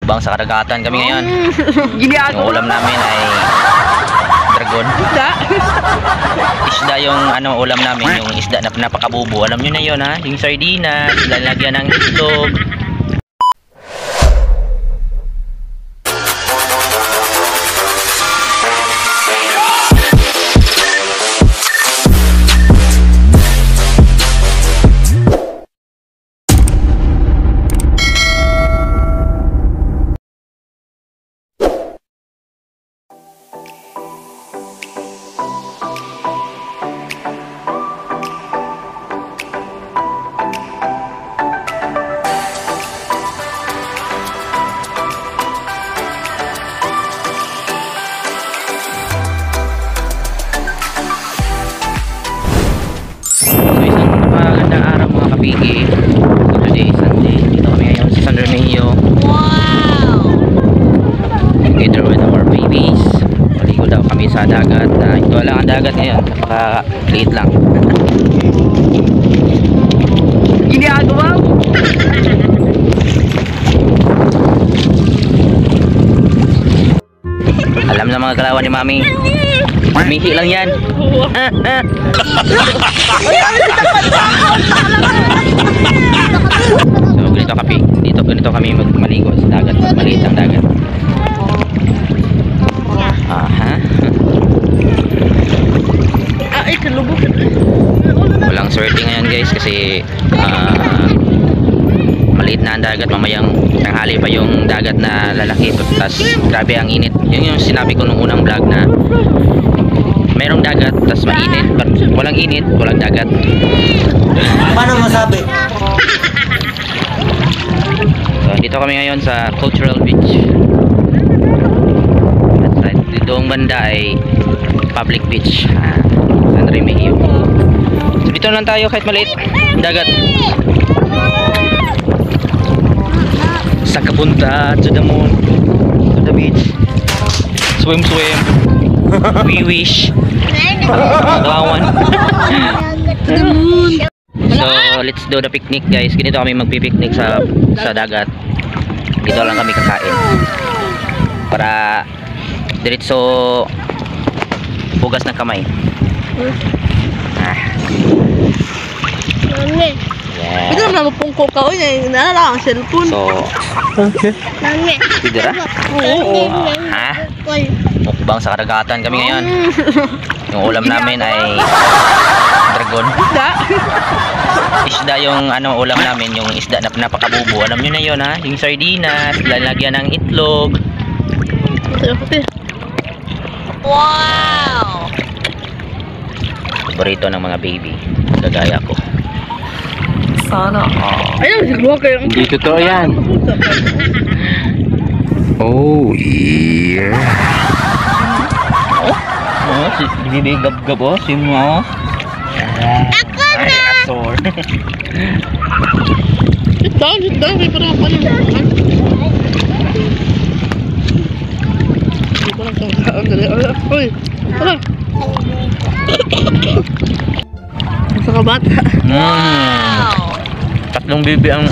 Mukbang sa karagatan kami ngayon. Yung ulam namin ay dragon. Isda yung ulam namin, yung isda na napakabubo. Alam nyo na yun ha, yung sardinas, lalagyan ng itlog. Kapigi. Today is Sunday. Dito kami ngayon sa San Remigio. Wow! Together with our babies. Maligo daw kami sa dagat. Ito lang ang dagat ngayon. Napaka-liit lang. Ginagawa! Alam na mga kalawan ni Mami. Mihi lang yan. So ganito kami maligo sa dagat. Maliit ang dagat. Aha. Walang swerte ngayon guys kasi maliit na ang dagat. Mamayang tanghali pa yung dagat na lalaki. Tapos grabe ang init. Yun yung sinabi ko nung unang vlog na merong dagat, tas mainit. Walang init, walang dagat. Paano masabi? So, dito kami ngayon sa Cultural Beach. At doong banda ay public beach. San Remigio. So, dito lang tayo kahit maliit dagat. Sa kapunta to the moon, to the beach. Swim. We wish. Kawan. So let's do the picnic guys. Ganito kami magpi-picnic sa dagat. Dito lang kami kakain. Para diretso hugas ng kamay. Yeah. Ito naman mapungko ka. Uy, nalala ang cellphone. So okay. Pidira? Oo. Ha? Mukbang sa karagatan kami ngayon. Yung ulam namin ay dragon. Isda yung ulam namin, yung isda na napakabubo. Alam nyo na yun ha, yung sardinas, lalagyan ng itlog. Wow! Paborito ng mga baby, kagaya ko. Sana. Ayun, siguro kayo. Hindi totoo yan. Oh yeah. Si Bibi gab-gab si mo. Ako na. Asor. Sit down, may parang panunuan. Hindi ko lang saan dali. Uy, tara. Sa kabata. Wow. Tatlong bibi ang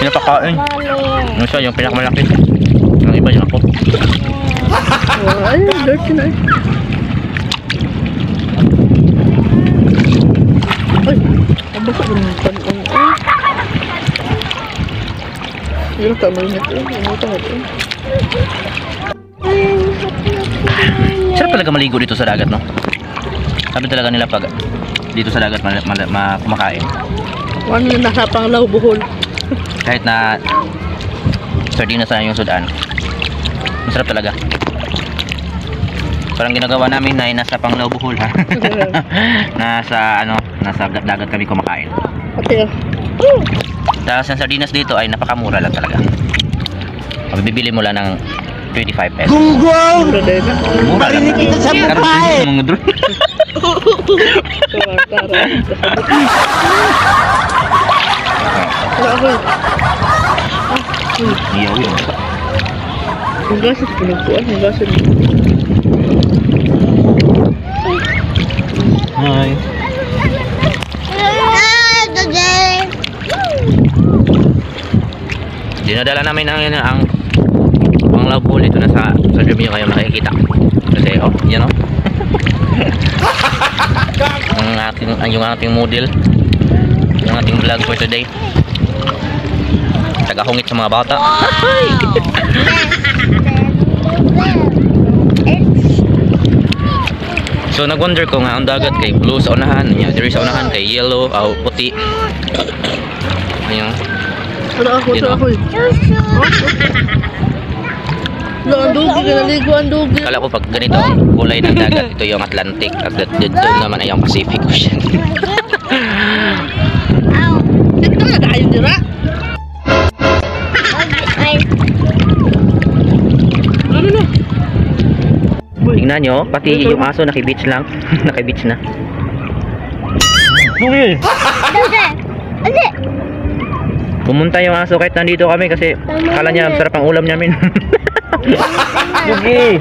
pinapakain. Yung isa yung pinakamalaki. Yung iba yung ako. Ay, dirty na eh. Ay, abasa ko naman panuan. Ay, yung kamayinit eh. Yung tahat eh. Sarap talaga maligo dito sa dagat, no? Sabi talaga nila pag dito sa dagat kumakain. Ano yung nasa Panglaw, Bohol. Kahit na sardinas na yung sudan, masarap talaga. Parang ginagawa namin na nasa Panglaw, Bohol ha. nasa dagat kami kumakain. Okay. Tapos ang sardinas dito ay napakamura lang talaga. Bibili mo lang ng 25 pesos. Gunggong! Mura lang. Marinig kita sa babae! Mga drone. Iyaw yun. Ang gasit pinagpuan, ang gasit. Hi. Hindi dinadala namin ang love pool ito na sa dream nyo kayo makikita. Kasi yan yung ating model, yung ating vlog for today. Tagahungit sa mga bata. So nag-wonder ko nga ang dagat kay blue sa unahan, diri sa unahan kay yellow, puti. Ayun. Wala ako. Wala ang dugi, kanaligo ang dugi. Kala ko pag ganito ang kulay ng dagat, ito yung Atlantic at dito naman ay yung Pacific Ocean. Dito na kayo dira. Ano na? Tingnan nyo, pati yung aso naki-beach lang. Naki-beach na. Dugi! Pumunta yung aso kahit nandito kami kasi kala niya sarap ang ulam namin. Dugi!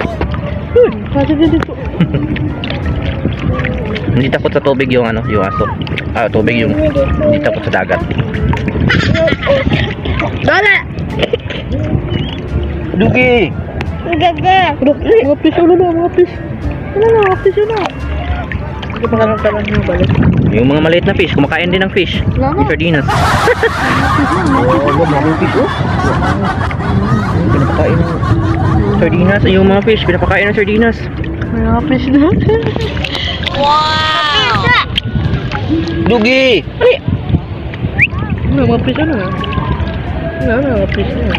Hindi takot sa tubig yung yung aso. Tubig yung hindi takot sa dagat. Dala! Dugi! Mga fish, mga fish. Mga fish yun na. Hindi pa kalang yung balik. Yung mga maliit na fish, kumakain din ng fish. Yung sardinas. Maraming fish pinapakain ng sardinas. Yung mga fish, pinapakain ng sardinas. Mga fish na. Wow! Dugi! Mga fish na. Mga fish na.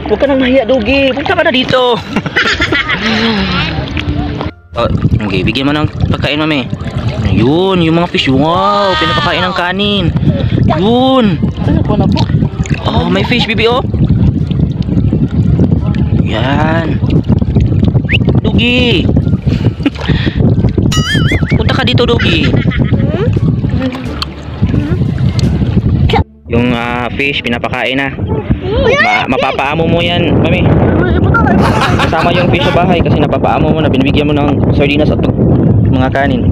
Huwag ka nang mahiya, Dugi. Punta ka na dito. Okay, bigyan mo ng pagkain, mami. Yun, yung mga fish. Wow, pinapakain ng kanin. Yun. Ano po na po? Oh, may fish, bibi, Yan. Dugi. Punta ka dito, Dugi. Yung fish, pinapakain na. Mapapaamo mo yan, mami. Kasama yung fish sa bahay kasi napapaamo mo na, binibigyan mo ng sardinas at mga kanin.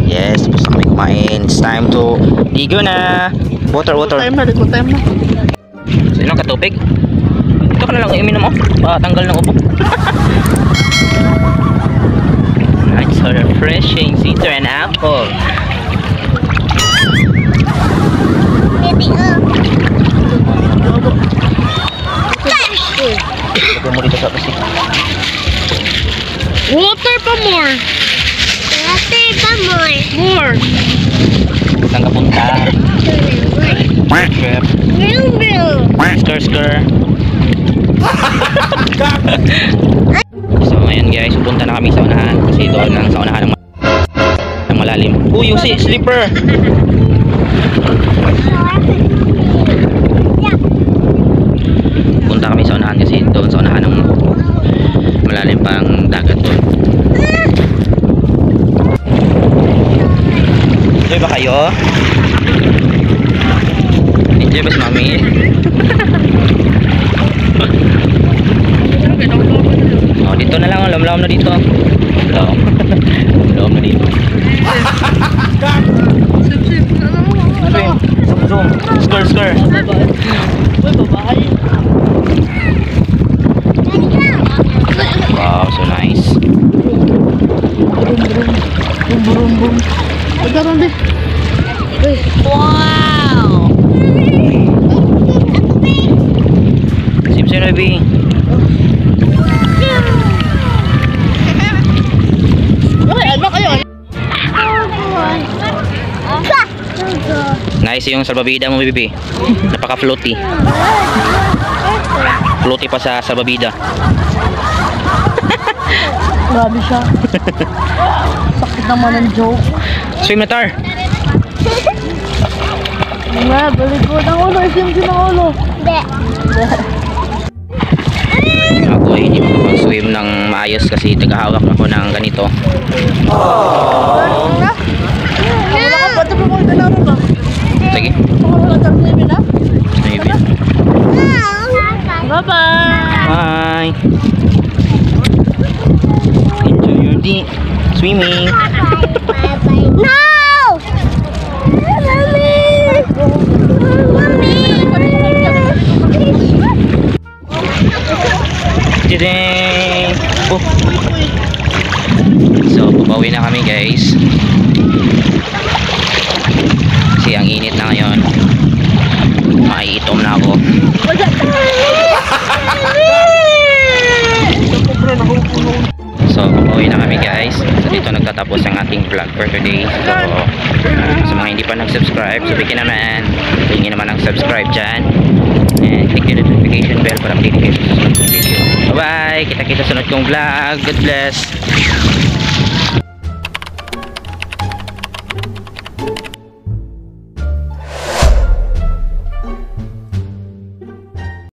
Yes, gusto kami kumain. It's time to ligo na. Water. Time na. Sino ka tubig? Ito ka na lang uminom mo. Tanggal ng ubo. It's so refreshing. Cider and apple. Lagyan mo dito sa kasi. Water pa more. More. Saan ka punta? Skr. So ngayon guys, pupunta na kami sa unahan kasi doon lang sa unahan ng malalim. Yung slipper. Punta kami sa unahan kasi doon sa unahan ng malalim pang dagat doon. Enjoy ba kayo? Enjoy ba si mami? Dito na lang, lam-lam na dito. Lam na dito. Zoom. Skr. Babae. Wow, so nice. Boom. Pagkaroon din. Wow! Simsim na, baby. Ano kayo? Nice yung salbabida mo, baby. Napaka-floaty. Floaty pa sa salbabida. Grabe siya. Sakit naman ng joke. Swim na, Tar. Nga, balikod ang ulo. Isim din ang ulo. Ako ay hindi ko mag-swim ng maayos kasi tagahawak ako ng ganito. Wala ka pa. Ito pa mo itanaro ba? Sige. Wala ka sa na? Maybe. Bye-bye. Bye. Enjoy your day swimming. No! Chideng! Oh. So, papawi na kami guys. Kasi ang init na ngayon. Maiitom na ako. So, papawi na kami guys. So, dito nagtatapos ang ating vlog for today. So, sa mga hindi pa nag-subscribe, sabihin naman, tingin naman ang subscribe dyan. And click the notification bell para update kayo sa susunod video. Bye-bye! Kita-kita sunod kong vlog. God bless!